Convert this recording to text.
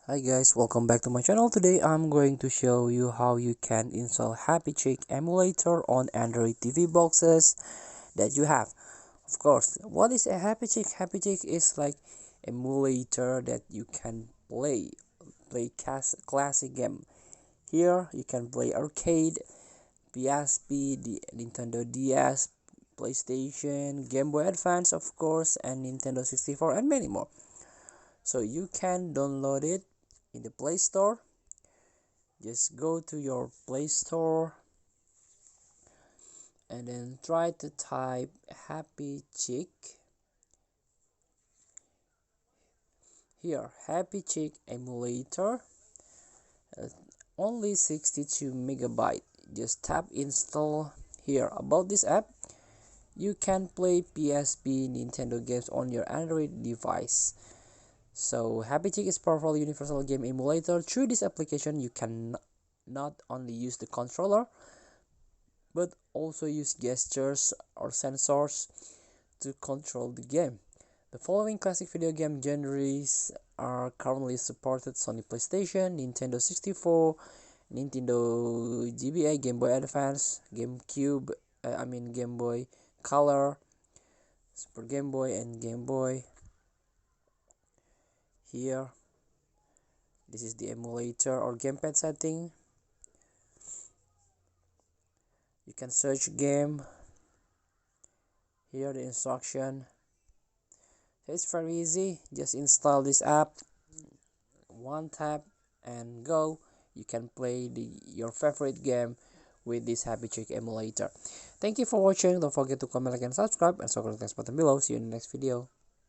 Hi guys, welcome back to my channel. Today I'm going to show you how you can install Happy Chick emulator on Android TV boxes that you have. Of course, what is a Happy Chick? Happy Chick is like emulator that you can play classic game. Here you can play arcade, PSP, the Nintendo DS, PlayStation, Game Boy Advance of course, and Nintendo 64 and many more. So you can download it in the Play Store. Just go to your Play Store and then try to type Happy Chick. Here, Happy Chick emulator, uh, only 62 megabyte. Just tap install. Here, about this app, you can play PSP Nintendo games on your Android device. So Happy Chick is powerful universal game emulator. Through this application, you can not only use the controller but also use gestures or sensors to control the game. The following classic video game genres are currently supported: Sony PlayStation, Nintendo 64, Nintendo GBA, Game Boy Advance, GameCube, Game Boy Color, Super Game Boy, and Game Boy. Here, this is the emulator or gamepad setting. You can search game. Here the instruction. So it's very easy. Just install this app, one tap and go. You can play your favorite game with this Happy Chick emulator. Thank you for watching. Don't forget to comment, like, and subscribe, and click the next button below. See you in the next video.